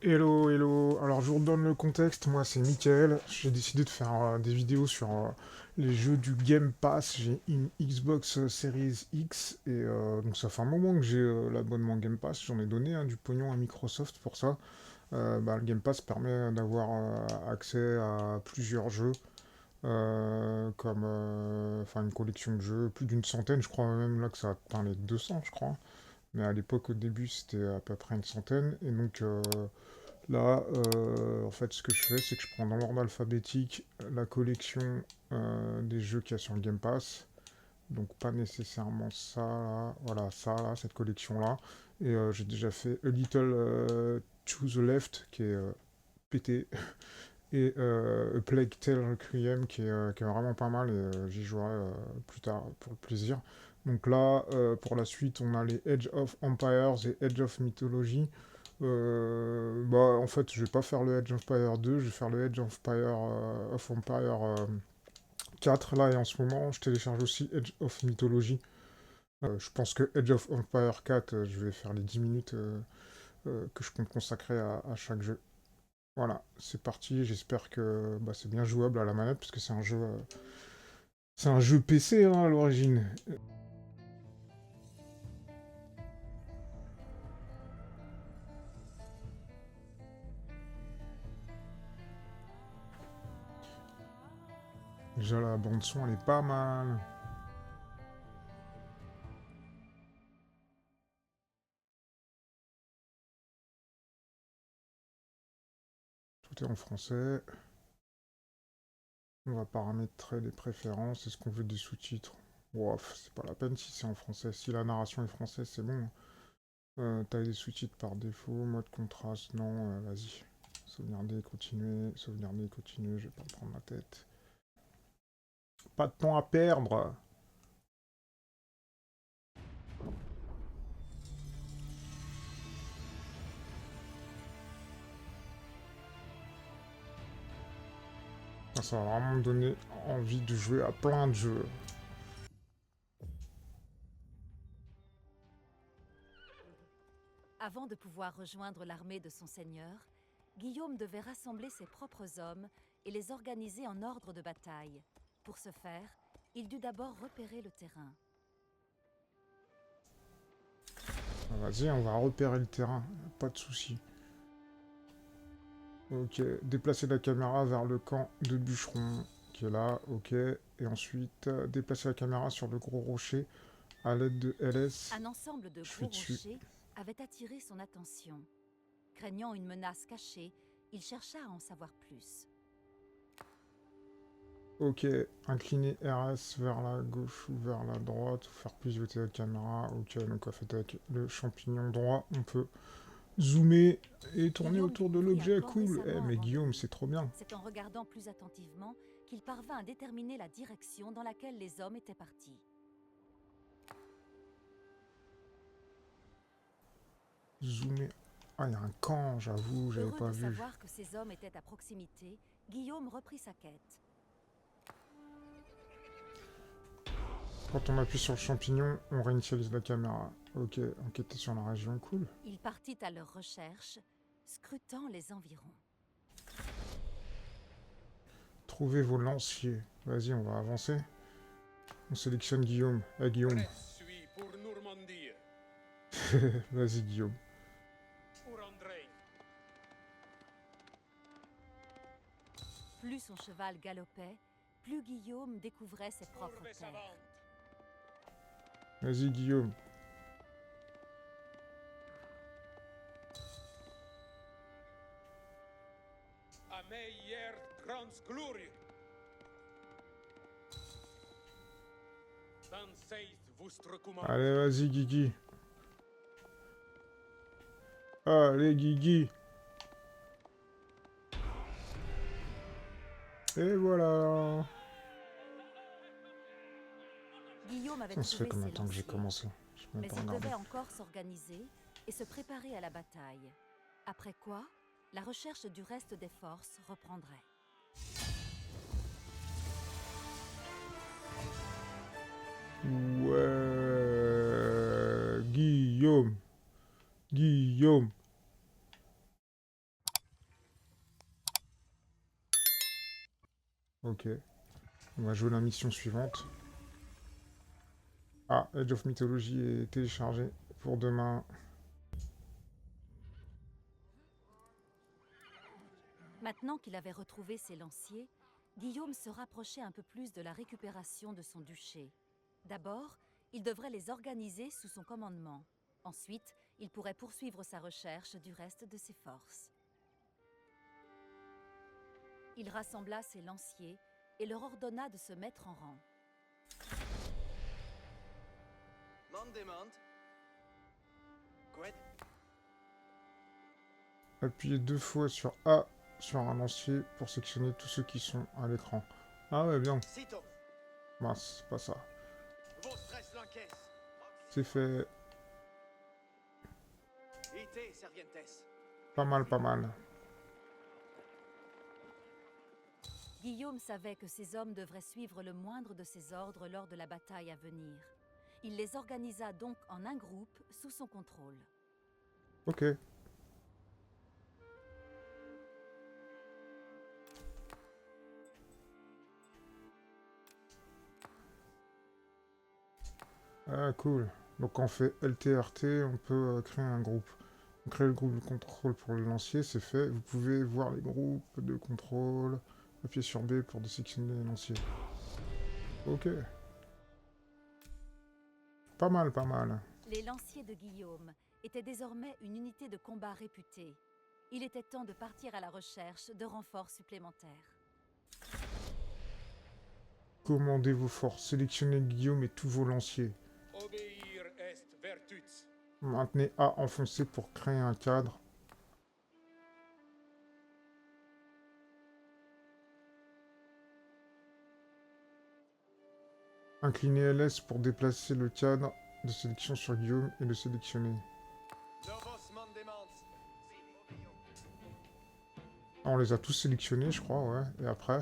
Hello, hello. Alors, je vous redonne le contexte. Moi, c'est Mickaël. J'ai décidé de faire des vidéos sur les jeux du Game Pass. J'ai une Xbox Series X et donc ça fait un moment que j'ai l'abonnement Game Pass. J'en ai donné du pognon à Microsoft pour ça. Le Game Pass permet d'avoir accès à plusieurs jeux, comme enfin une collection de jeux, plus d'une centaine, je crois même là que ça atteint les 200, je crois. Mais à l'époque, au début, c'était à peu près une centaine. Et donc, là, en fait, ce que je fais, c'est que je prends dans l'ordre alphabétique la collection des jeux qu'il y a sur le Game Pass. Donc pas nécessairement ça là, voilà ça là, cette collection là. Et j'ai déjà fait A Little to the Left qui est pété. Et A Plague Tale Requiem qui est vraiment pas mal et j'y jouerai plus tard pour le plaisir. Donc là, pour la suite, on a les Age of Empires et Age of Mythology. En fait, je vais pas faire le Age of Empire 2, je vais faire le Age of Empire 4 là, et en ce moment, je télécharge aussi Age of Mythology. Je pense que Age of Empire 4, je vais faire les 10 minutes que je compte consacrer à chaque jeu. Voilà, c'est parti, j'espère que c'est bien jouable à la manette, parce que c'est un jeu PC à l'origine. Déjà la bande son elle est pas mal. Tout est en français. On va paramétrer les préférences. Est-ce qu'on veut des sous-titres? Ouaf, c'est pas la peine si c'est en français. Si la narration est française, c'est bon. Taille des sous-titres par défaut, mode contraste, non, vas-y. Sauvegarder, continuer, je vais pas me prendre la tête. Pas de temps à perdre. Ça va vraiment me donner envie de jouer à plein de jeux. Avant de pouvoir rejoindre l'armée de son seigneur, Guillaume devait rassembler ses propres hommes et les organiser en ordre de bataille. Pour ce faire, il dut d'abord repérer le terrain. Vas-y, on va repérer le terrain, pas de souci. Ok, déplacer la caméra vers le camp de bûcheron, qui est là, ok. Et ensuite, déplacer la caméra sur le gros rocher à l'aide de LS. Un ensemble de Je suis gros dessus. rochers avait attiré son attention. Craignant une menace cachée, il chercha à en savoir plus. Ok, incliner RS vers la gauche ou vers la droite, ou faire pivoter la caméra. Ok, donc en fait avec le champignon droit, on peut zoomer et tourner Guillaume autour de découvrit un l'objet. camp Cool. Eh récemment mais Guillaume, abandonné. c'est trop bien. C'est en regardant plus attentivement qu'il parvint à déterminer la direction dans laquelle les hommes étaient partis. Zoomer. Ah, il y a un camp, j'avoue, j'avais Heureux pas de vu. savoir que ces hommes étaient à proximité, Guillaume reprit sa quête. Quand on appuie sur le champignon, on réinitialise la caméra. Ok, enquêter sur la région, cool. Il partit à leur recherche, scrutant les environs. Trouvez vos lanciers. Vas-y, on va avancer. On sélectionne Guillaume. Ah, Guillaume. Suis pour Normandie. Vas-y, Guillaume. Pour André. Plus son cheval galopait, plus Guillaume découvrait ses Pour propres terres. Bessavante. Vas-y, Guillaume. A meilleur transglorie. Danseith vostre commande. Allez, vas-y, Guigui. Allez, Guigui. Et voilà. Guillaume avait Ça fait trouvé combien ses de temps que j'ai lanciers, commencé? Je peux même mais pas il regarder. devait encore s'organiser et se préparer à la bataille. Après quoi, la recherche du reste des forces reprendrait. Ouais. Guillaume. Guillaume. Ok. On va jouer la mission suivante. Ah, Age of Mythology est téléchargé pour demain. Maintenant qu'il avait retrouvé ses lanciers, Guillaume se rapprochait un peu plus de la récupération de son duché. D'abord, il devrait les organiser sous son commandement. Ensuite, il pourrait poursuivre sa recherche du reste de ses forces. Il rassembla ses lanciers et leur ordonna de se mettre en rang. Mandement. Quid? Appuyez 2 fois sur A sur un lancier pour sectionner tous ceux qui sont à l'écran. Ah ouais, bien. Cito. Mince, c'est pas ça. Vostres lances. C'est fait. Ite servientes. Pas mal, pas mal. Guillaume savait que ses hommes devraient suivre le moindre de ses ordres lors de la bataille à venir. Il les organisa donc en un groupe sous son contrôle. Ok. Ah, cool. Donc quand on fait LTRT, on peut créer un groupe. On crée le groupe de contrôle pour le lancier, c'est fait. Vous pouvez voir les groupes de contrôle. Appuyez sur B pour désectionner les lanciers. Ok. Pas mal, pas mal. Les lanciers de Guillaume étaient désormais une unité de combat réputée. Il était temps de partir à la recherche de renforts supplémentaires. Commandez vos forces, sélectionnez Guillaume et tous vos lanciers. Obéir est vertus. Maintenez A enfoncé pour créer un cadre. Inclinez LS pour déplacer le cadre de sélection sur Guillaume et le sélectionner. Novos mandements. Ah, on les a tous sélectionnés, je crois, ouais. Et après?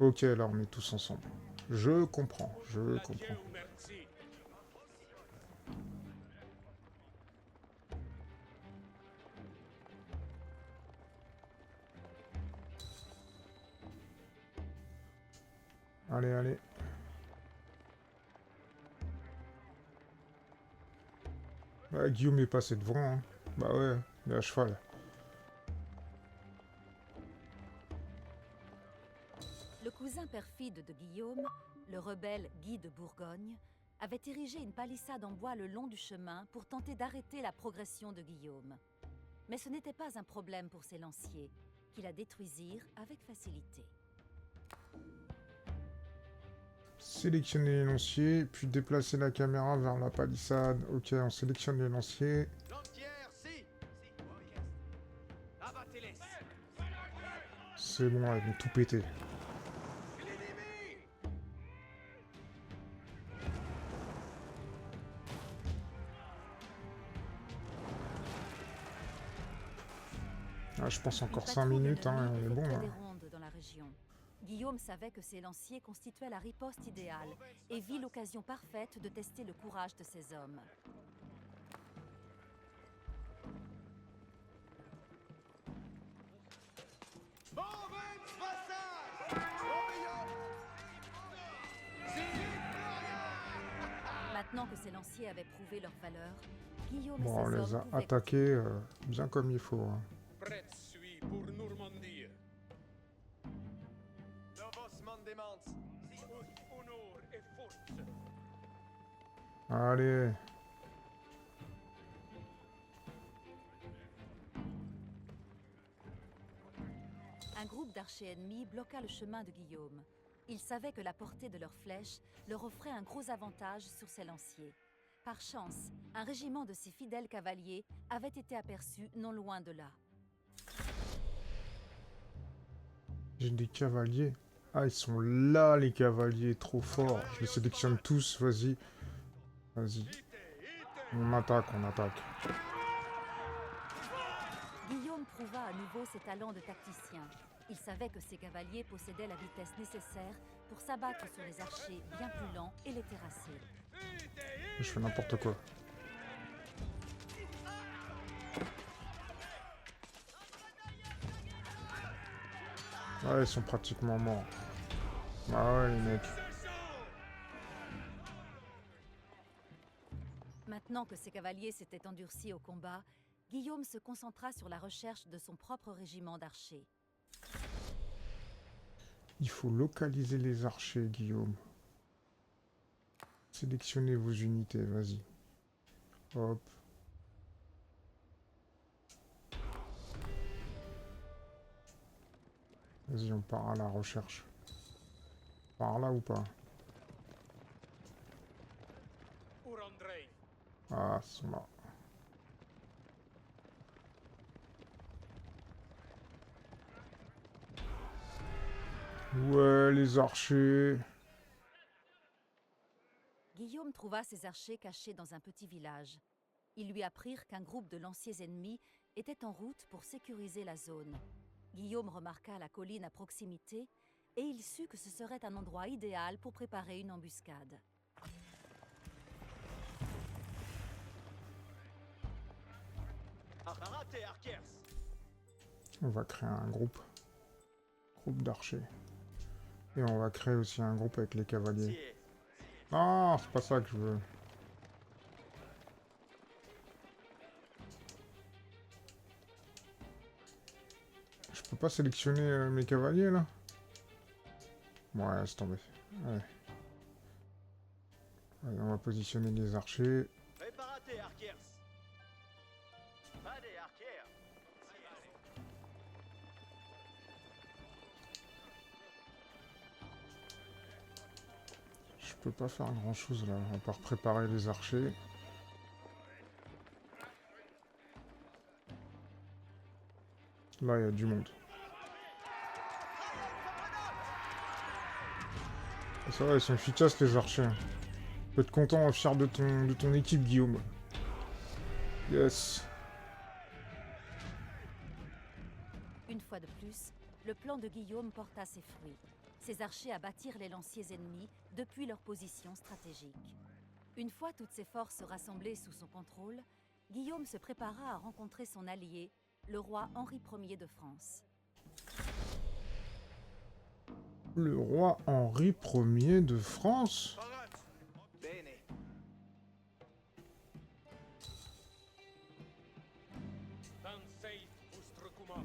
Ok, là, on est tous ensemble. Je comprends, je comprends. Dieu merci. Allez, allez. Ouais, Guillaume est passé devant, hein. Bah ouais, il est à cheval. Le cousin perfide de Guillaume, le rebelle Guy de Bourgogne, avait érigé une palissade en bois le long du chemin pour tenter d'arrêter la progression de Guillaume. Mais ce n'était pas un problème pour ses lanciers, qui la détruisirent avec facilité. Sélectionnez les lanciers, puis déplacez la caméra vers la palissade. Ok, on sélectionne les lanciers. Lantière, si. Abattez-les. C'est bon, là, ils vont tout péter. L'ennemi. Ah, je pense encore Une 5 patrouille minutes, hein, ennemie on est bon, effectuait là. des rondes dans la région. Guillaume savait que ses lanciers constituaient la riposte idéale et vit l'occasion parfaite de tester le courage de ses hommes. Movens vassal. Obéissons. Maintenant que ses lanciers avaient prouvé leur valeur, Guillaume Bon, on et ses les a hommes pouvaient attaqués bien comme il faut. Hein. Prête suis pour Normandie. Novos mandements. Ut honor et force. Allez. Un groupe d'archers ennemis bloqua le chemin de Guillaume. Ils savaient que la portée de leurs flèches leur offrait un gros avantage sur ses lanciers. Par chance, un régiment de ses fidèles cavaliers avait été aperçu non loin de là. J'ai des cavaliers. Ah, ils sont là, les cavaliers, trop forts. Je les sélectionne tous, vas-y. Vas-y. On attaque, on attaque. Guillaume prouva à nouveau ses talents de tacticien. Il savait que ses cavaliers possédaient la vitesse nécessaire pour s'abattre sur les archers bien plus lents et les terrasser. Je fais n'importe quoi. Ouais, ils sont pratiquement morts. Ah ouais, les mecs. Maintenant que ses cavaliers s'étaient endurcis au combat, Guillaume se concentra sur la recherche de son propre régiment d'archers. Il faut localiser les archers, Guillaume. Sélectionnez vos unités, vas-y. Hop. Vas-y, on part à la recherche. Par là ou pas? Urandrei. Ah, ils sont là. Ouais, les archers. Guillaume trouva ses archers cachés dans un petit village. Ils lui apprirent qu'un groupe de lanciers ennemis était en route pour sécuriser la zone. Guillaume remarqua la colline à proximité et il sut que ce serait un endroit idéal pour préparer une embuscade. Arrête, Arkers. On va créer un groupe. Groupe d'archers. Et on va créer aussi un groupe avec les cavaliers. Non, c'est pas ça que je veux. Je peux pas sélectionner mes cavaliers là? Ouais, laisse tomber. Ouais. Allez, on va positionner les archers. Préparate, Arkers. Allez, Arkers. Je peux pas faire grand chose là, à part préparer les archers. Là, il y a du monde. Et ça va, ils sont efficaces les archers. Tu peux être content et fier de ton équipe, Guillaume. Yes. Une fois de plus, le plan de Guillaume porta ses fruits. Ses archers abattirent les lanciers ennemis depuis leur position stratégique. Une fois toutes ses forces rassemblées sous son contrôle, Guillaume se prépara à rencontrer son allié, le roi Henri Ier de France. Le roi Henri Ier de France? Bene. Danseit Bustrecumat.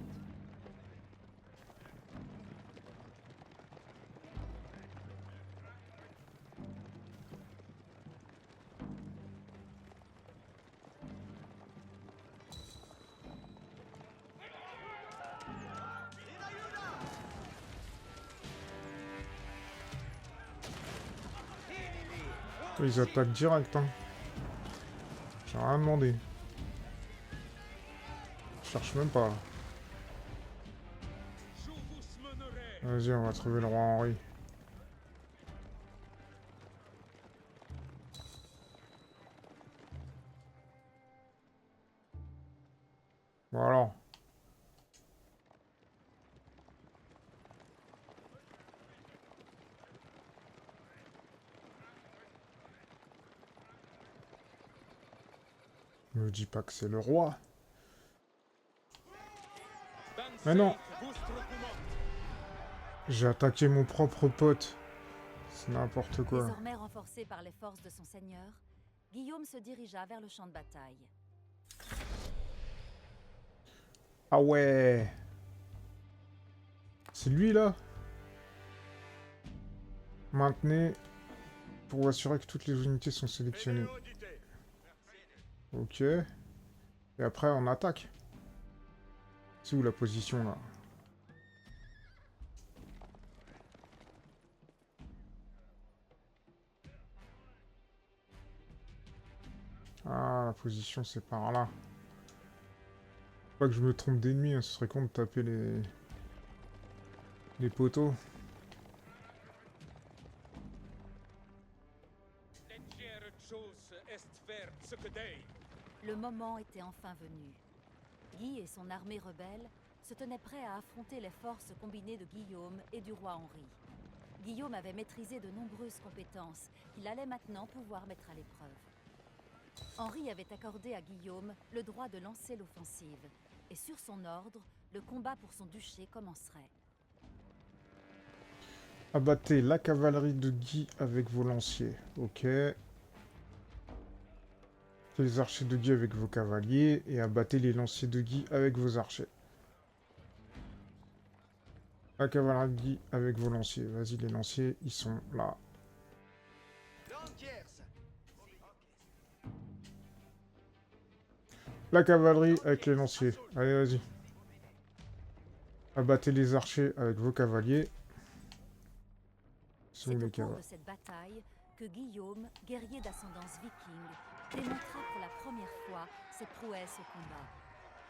Ils attaquent direct, hein. J'ai rien demandé. Je cherche même pas. Je vous mènerai. Vas-y, on va trouver le roi Henri. Voilà. Me dis pas que c'est le roi. Mais non. Bustrecumat. J'ai attaqué mon propre pote. C'est n'importe quoi. Désormais renforcé par les forces de son seigneur, Guillaume se dirigea vers le champ de bataille. Ah ouais. C'est lui là. Maintenez pour assurer que toutes les unités sont sélectionnées. Audite. Ok. Et après on attaque. C'est où la position là? Ah, la position c'est par là. Pas que je me trompe d'ennemi, hein, ce serait con de taper les poteaux. Leggere chose est faire ce que dei. Le moment était enfin venu. Guy et son armée rebelle se tenaient prêts à affronter les forces combinées de Guillaume et du roi Henri. Guillaume avait maîtrisé de nombreuses compétences qu'il allait maintenant pouvoir mettre à l'épreuve. Henri avait accordé à Guillaume le droit de lancer l'offensive, et sur son ordre, le combat pour son duché commencerait. Abattez la cavalerie de Guy avec vos lanciers. Ok. Les archers de Guy avec vos cavaliers. Et abattez les lanciers de Guy avec vos archers. La cavalerie de Guy avec vos lanciers. Vas-y, les lanciers, ils sont là. Lanciers. La cavalerie avec les lanciers. Allez, vas-y. Abattez les archers avec vos cavaliers. C'est Sont au les cours cavaliers. de cette bataille que Guillaume, guerrier d'ascendance viking, démontra pour la première fois ses prouesses au combat.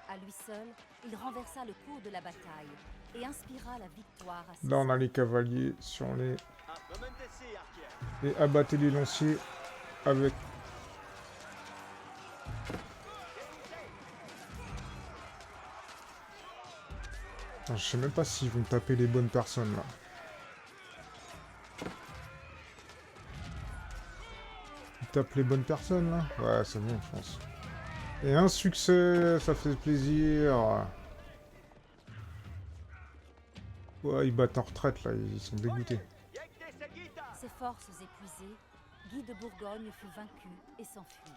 À lui seul, il renversa le cours de la bataille et inspira la victoire à ses Là, on a hommes. les cavaliers sur les... Implementez, Arquier. Et abattez les lanciers avec... Attends, je sais même pas s'ils vont taper les bonnes personnes, là. Ils tapent les bonnes personnes, là? Ouais, c'est bon, je pense. Et un succès, ça fait plaisir. Ouais, ils battent en retraite, là, ils sont dégoûtés. Ses forces épuisées, Guy de Bourgogne fut vaincu et s'enfuit.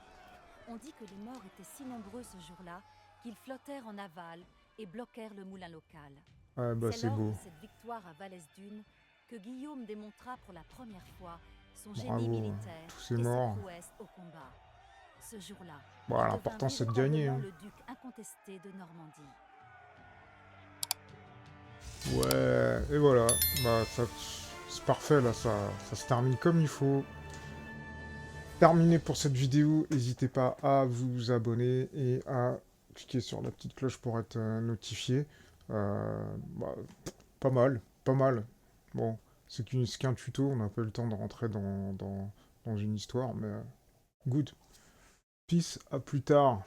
On dit que les morts étaient si nombreux ce jour-là qu'ils flottèrent en aval et bloquèrent le moulin local. Ouais, bah c'est lors beau. de cette victoire à Valesdune que Guillaume démontra pour la première fois son Bravo, génie militaire tous ces et morts. ses prouesses au combat. Ce jour-là, Bon, il l'important, devint c'est de gagner, véritablement hein. le duc incontesté de Normandie. Ouais, et voilà. Bah, ça, c'est parfait, là, ça se termine comme il faut. Terminé pour cette vidéo, n'hésitez pas à vous abonner et à cliquer sur la petite cloche pour être notifié. Bah, pas mal, pas mal. Bon, c'est qu'un tuto, on n'a pas eu le temps de rentrer dans une histoire, mais good. Peace, à plus tard.